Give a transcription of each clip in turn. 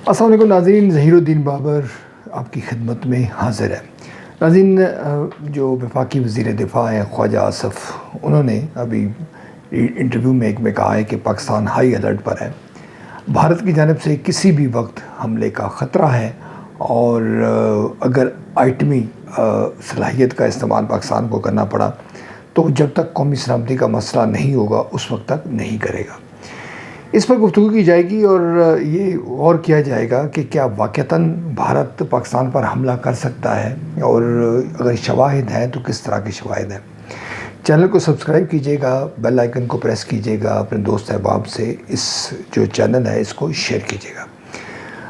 السلام علیکم ناظرین، ظہیر الدین بابر آپ کی خدمت میں حاضر ہے۔ ناظرین، جو وفاقی وزیر دفاع ہیں خواجہ آصف، انہوں نے ابھی انٹرویو میں کہا ہے کہ پاکستان ہائی الرٹ پر ہے، بھارت کی جانب سے کسی بھی وقت حملے کا خطرہ ہے، اور اگر ایٹمی صلاحیت کا استعمال پاکستان کو کرنا پڑا تو جب تک قومی سلامتی کا مسئلہ نہیں ہوگا اس وقت تک نہیں کرے گا۔ اس پر گفتگو کی جائے گی اور یہ غور کیا جائے گا کہ کیا واقعتاً بھارت پاکستان پر حملہ کر سکتا ہے، اور اگر شواہد ہیں تو کس طرح کے شواہد ہیں۔ چینل کو سبسکرائب کیجیے گا، بیل آئیکن کو پریس کیجیے گا، اپنے دوست احباب سے اس جو چینل ہے اس کو شیئر کیجیے گا۔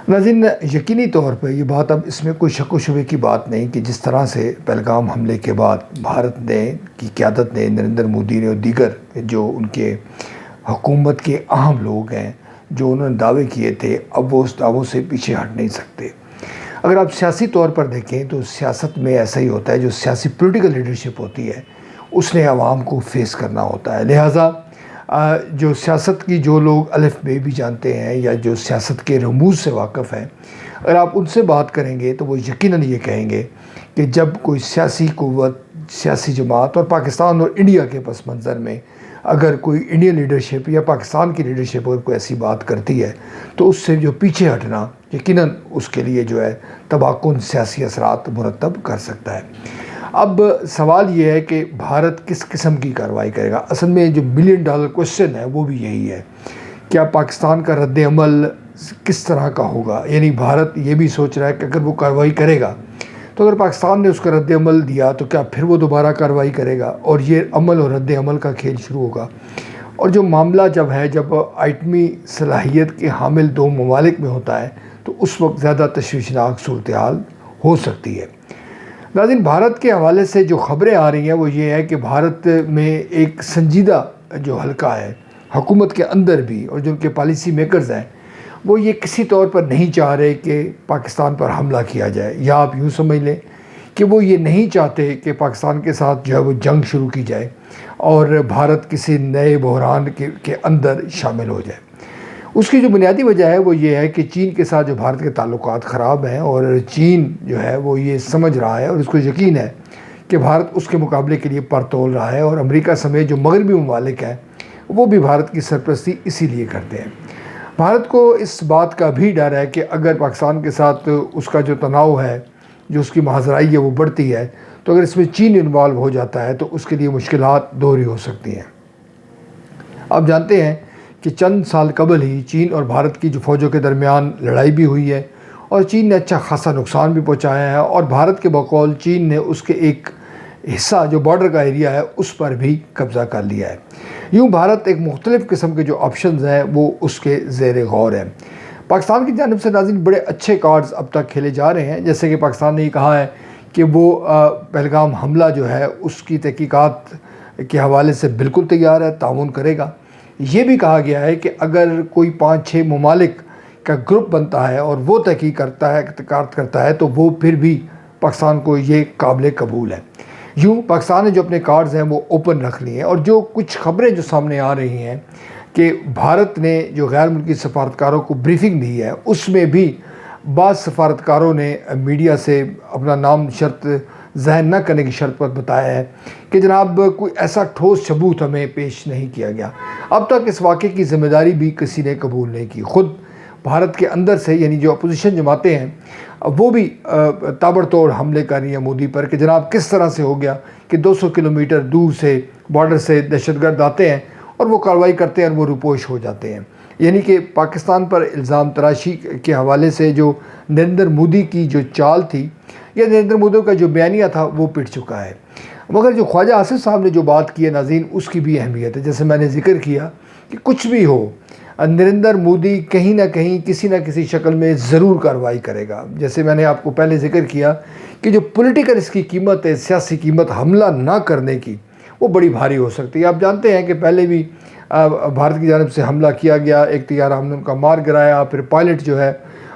ناظرین، یقینی طور پہ یہ بات، اب اس میں کوئی شک و شبے کی بات نہیں کہ جس طرح سے پہلگام حملے کے بعد بھارت نے کی قیادت نے، نریندر مودی نے اور دیگر جو ان کے حکومت کے اہم لوگ ہیں، جو انہوں نے دعوے کیے تھے، اب وہ اس دعووں سے پیچھے ہٹ نہیں سکتے۔ اگر آپ سیاسی طور پر دیکھیں تو سیاست میں ایسا ہی ہوتا ہے، جو سیاسی پولیٹیکل لیڈرشپ ہوتی ہے اس نے عوام کو فیس کرنا ہوتا ہے۔ لہٰذا جو سیاست کی جو لوگ الف بے بھی جانتے ہیں یا جو سیاست کے رموز سے واقف ہیں، اگر آپ ان سے بات کریں گے تو وہ یقیناً یہ کہیں گے کہ جب کوئی سیاسی قوت، سیاسی جماعت، اور پاکستان اور انڈیا کے پس منظر میں اگر کوئی انڈین لیڈرشپ یا پاکستان کی لیڈرشپ اگر کوئی ایسی بات کرتی ہے تو اس سے جو پیچھے ہٹنا یقیناً اس کے لیے جو ہے تباہ کن سیاسی اثرات مرتب کر سکتا ہے۔ اب سوال یہ ہے کہ بھارت کس قسم کی کارروائی کرے گا۔ اصل میں جو ملین ڈالر کوشچن ہے وہ بھی یہی ہے، کیا پاکستان کا رد عمل کس طرح کا ہوگا۔ یعنی بھارت یہ بھی سوچ رہا ہے کہ اگر وہ کارروائی کرے گا تو اگر پاکستان نے اس کا رد عمل دیا تو کیا پھر وہ دوبارہ کارروائی کرے گا، اور یہ عمل اور رد عمل کا کھیل شروع ہوگا۔ اور جو معاملہ جب ایٹمی صلاحیت کے حامل دو ممالک میں ہوتا ہے تو اس وقت زیادہ تشویشناک صورتحال ہو سکتی ہے۔ ناظرین، بھارت کے حوالے سے جو خبریں آ رہی ہیں وہ یہ ہے کہ بھارت میں ایک سنجیدہ جو حلقہ ہے حکومت کے اندر بھی، اور جو ان کے پالیسی میکرز ہیں، وہ یہ کسی طور پر نہیں چاہ رہے کہ پاکستان پر حملہ کیا جائے، یا آپ یوں سمجھ لیں کہ وہ یہ نہیں چاہتے کہ پاکستان کے ساتھ جو ہے وہ جنگ شروع کی جائے اور بھارت کسی نئے بحران کے اندر شامل ہو جائے۔ اس کی جو بنیادی وجہ ہے وہ یہ ہے کہ چین کے ساتھ جو بھارت کے تعلقات خراب ہیں، اور چین جو ہے وہ یہ سمجھ رہا ہے اور اس کو یقین ہے کہ بھارت اس کے مقابلے کے لیے پر تول رہا ہے، اور امریکہ سمیت جو مغربی ممالک ہیں وہ بھی بھارت کی سرپرستی اسی لیے کرتے ہیں۔ بھارت کو اس بات کا بھی ڈر ہے کہ اگر پاکستان کے ساتھ اس کا جو تناؤ ہے، جو اس کی مہاجرائی ہے وہ بڑھتی ہے، تو اگر اس میں چین انوالو ہو جاتا ہے تو اس کے لیے مشکلات دوہری ہو سکتی ہیں۔ آپ جانتے ہیں کہ چند سال قبل ہی چین اور بھارت کی جو فوجوں کے درمیان لڑائی بھی ہوئی ہے، اور چین نے اچھا خاصا نقصان بھی پہنچایا ہے، اور بھارت کے بقول چین نے اس کے ایک حصہ جو بارڈر کا ایریا ہے اس پر بھی قبضہ کر لیا ہے۔ یوں بھارت ایک مختلف قسم کے جو آپشنز ہیں وہ اس کے زیر غور ہیں۔ پاکستان کی جانب سے ناظرین بڑے اچھے کارڈز اب تک کھیلے جا رہے ہیں، جیسے کہ پاکستان نے یہ کہا ہے کہ وہ پہلگام حملہ جو ہے اس کی تحقیقات کے حوالے سے بالکل تیار ہے، تعاون کرے گا۔ یہ بھی کہا گیا ہے کہ اگر کوئی 5-6 ممالک کا گروپ بنتا ہے اور وہ تحقیق کرتا ہے تو وہ پھر بھی پاکستان کو یہ قابل قبول ہے۔ یوں پاکستان نے جو اپنے کارڈز ہیں وہ اوپن رکھ لیے ہیں، اور جو کچھ خبریں جو سامنے آ رہی ہیں کہ بھارت نے جو غیر ملکی سفارتکاروں کو بریفنگ دی ہے اس میں بھی بعض سفارتکاروں نے میڈیا سے اپنا نام شرط ظاہر نہ کرنے کی شرط پر بتایا ہے کہ جناب کوئی ایسا ٹھوس ثبوت ہمیں پیش نہیں کیا گیا۔ اب تک اس واقعے کی ذمہ داری بھی کسی نے قبول نہیں کی۔ خود بھارت کے اندر سے، یعنی جو اپوزیشن جماعتیں ہیں، وہ بھی تابڑتوڑ حملے کر رہی ہیں مودی پر کہ جناب کس طرح سے ہو گیا کہ 200 کلومیٹر دور سے بارڈر سے دہشت گرد آتے ہیں اور وہ کارروائی کرتے ہیں اور وہ روپوش ہو جاتے ہیں۔ یعنی کہ پاکستان پر الزام تراشی کے حوالے سے جو نریندر مودی کی جو چال تھی یا نریندر مودی کا جو بیانیہ تھا وہ پٹ چکا ہے۔ مگر جو خواجہ آصف صاحب نے جو بات کی ہے ناظرین، اس کی بھی اہمیت ہے۔ جیسے میں نے ذکر کیا کہ کچھ بھی ہو، نریندر مودی کہیں نہ کہیں کسی نہ کسی شکل میں ضرور کارروائی کرے گا۔ جیسے میں نے آپ کو پہلے ذکر کیا کہ جو پولیٹیکل اس کی قیمت ہے، سیاسی قیمت حملہ نہ کرنے کی، وہ بڑی بھاری ہو سکتی ہے۔ آپ جانتے ہیں کہ پہلے بھی بھارت کی جانب سے حملہ کیا گیا، ایک طیارہ ہم نے ان کا مار گرایا، پھر پائلٹ جو ہے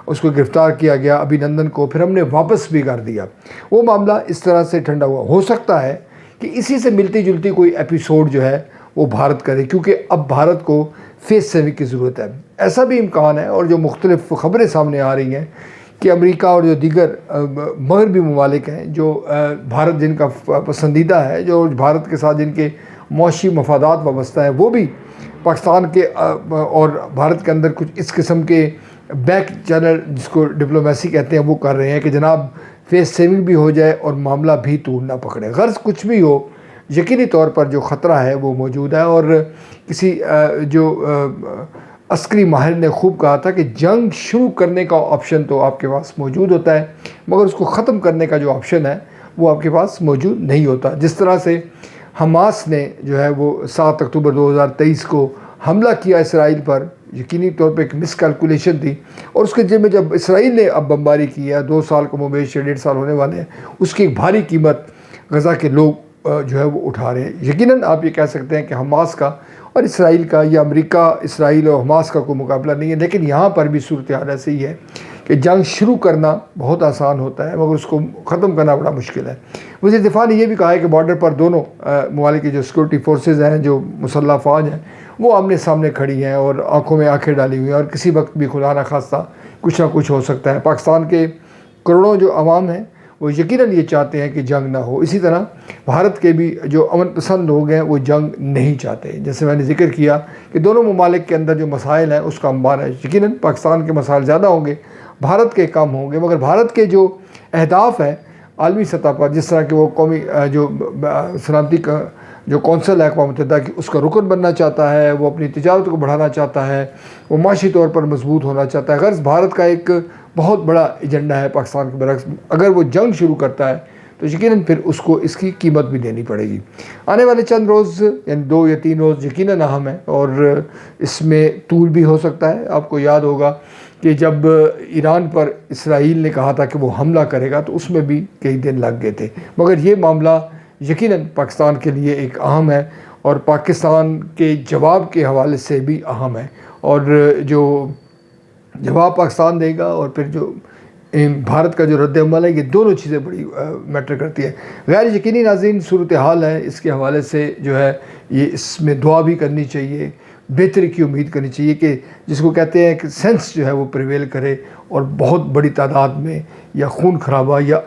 اس کو گرفتار کیا گیا ابھی نندن کو، پھر ہم نے واپس بھی کر دیا۔ وہ معاملہ اس طرح سے ٹھنڈا ہوا۔ ہو سکتا ہے کہ اسی سے ملتی جلتی کوئی ایپیسوڈ جو ہے وہ بھارت کرے، کیونکہ اب بھارت کو فیس سیونگ کی ضرورت ہے۔ ایسا بھی امکان ہے، اور جو مختلف خبریں سامنے آ رہی ہیں کہ امریکہ اور جو دیگر مغربی ممالک ہیں جو بھارت جن کا پسندیدہ ہے، جو بھارت کے ساتھ جن کے معاشی مفادات وابستہ ہیں، وہ بھی پاکستان کے اور بھارت کے اندر کچھ اس قسم کے بیک چینل جس کو ڈپلومیسی کہتے ہیں وہ کر رہے ہیں کہ جناب فیس سیونگ بھی ہو جائے اور معاملہ بھی طول نہ پکڑے۔ غرض کچھ بھی ہو، یقینی طور پر جو خطرہ ہے وہ موجود ہے، اور کسی جو عسکری ماہر نے خوب کہا تھا کہ جنگ شروع کرنے کا آپشن تو آپ کے پاس موجود ہوتا ہے، مگر اس کو ختم کرنے کا جو آپشن ہے وہ آپ کے پاس موجود نہیں ہوتا۔ جس طرح سے حماس نے جو ہے وہ 7 اکتوبر 2023 کو حملہ کیا اسرائیل پر، یقینی طور پہ ایک مس کیلکولیشن تھی، اور اس کے ذمہ جب اسرائیل نے اب بمباری کی ہے، 2 سال کو بیش 1.5 سال ہونے والے ہیں، اس کی ایک بھاری قیمت غزہ کے لوگ جو ہے وہ اٹھا رہے ہیں۔ یقیناً آپ یہ کہہ سکتے ہیں کہ حماس کا اور اسرائیل کا یا امریکہ اسرائیل اور حماس کا کوئی مقابلہ نہیں ہے، لیکن یہاں پر بھی صورتحال ایسے ہی ہے کہ جنگ شروع کرنا بہت آسان ہوتا ہے، مگر اس کو ختم کرنا بڑا مشکل ہے۔ وزیر دفاع نے یہ بھی کہا ہے کہ بارڈر پر دونوں ممالک کی جو سیکورٹی فورسز ہیں، جو مسلح افواج ہیں، وہ آمنے سامنے کھڑی ہیں اور آنکھوں میں آنکھیں ڈالی ہوئی ہیں، اور کسی وقت بھی خدا نخواستہ کچھ نہ کچھ ہو سکتا ہے۔ پاکستان کے کروڑوں جو عوام ہیں وہ یقیناً یہ چاہتے ہیں کہ جنگ نہ ہو، اسی طرح بھارت کے بھی جو امن پسند لوگ ہیں وہ جنگ نہیں چاہتے۔ جیسے میں نے ذکر کیا کہ دونوں ممالک کے اندر جو مسائل ہیں اس کا انبار ہے، یقیناً پاکستان کے مسائل زیادہ ہوں گے، بھارت کے کم ہوں گے، مگر بھارت کے جو اہداف ہیں عالمی سطح پر، جس طرح کہ وہ قومی جو سلامتی کا جو کونسل ہے اقوام متحدہ کی، اس کا رکن بننا چاہتا ہے، وہ اپنی تجارت کو بڑھانا چاہتا ہے، وہ معاشی طور پر مضبوط ہونا چاہتا ہے۔ غرض بھارت کا ایک بہت بڑا ایجنڈا ہے پاکستان کے برعکس، اگر وہ جنگ شروع کرتا ہے تو یقیناً پھر اس کو اس کی قیمت بھی دینی پڑے گی۔ آنے والے چند روز یعنی 2 یا 3 روز یقیناً اہم ہیں، اور اس میں طول بھی ہو سکتا ہے۔ آپ کو یاد ہوگا کہ جب ایران پر اسرائیل نے کہا تھا کہ وہ حملہ کرے گا تو اس میں بھی کئی دن لگ گئے تھے، مگر یہ معاملہ یقیناً پاکستان کے لیے ایک اہم ہے، اور پاکستان کے جواب کے حوالے سے بھی اہم ہے، اور جو جواب پاکستان دے گا اور پھر جو بھارت کا جو رد عمل ہے، یہ دونوں چیزیں بڑی میٹر کرتی ہیں۔ غیر یقینی ناظرین صورتحال ہے، اس کے حوالے سے جو ہے یہ اس میں دعا بھی کرنی چاہیے، بہتری کی امید کرنی چاہیے کہ جس کو کہتے ہیں کہ سینس جو ہے وہ پریویل کرے، اور بہت بڑی تعداد میں یا خون خرابہ یا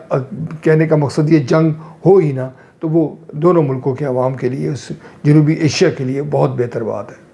کہنے کا مقصد یہ جنگ ہو ہی نہ، تو وہ دونوں ملکوں کے عوام کے لیے، اس جنوبی ایشیا کے لیے بہت بہتر بات ہے۔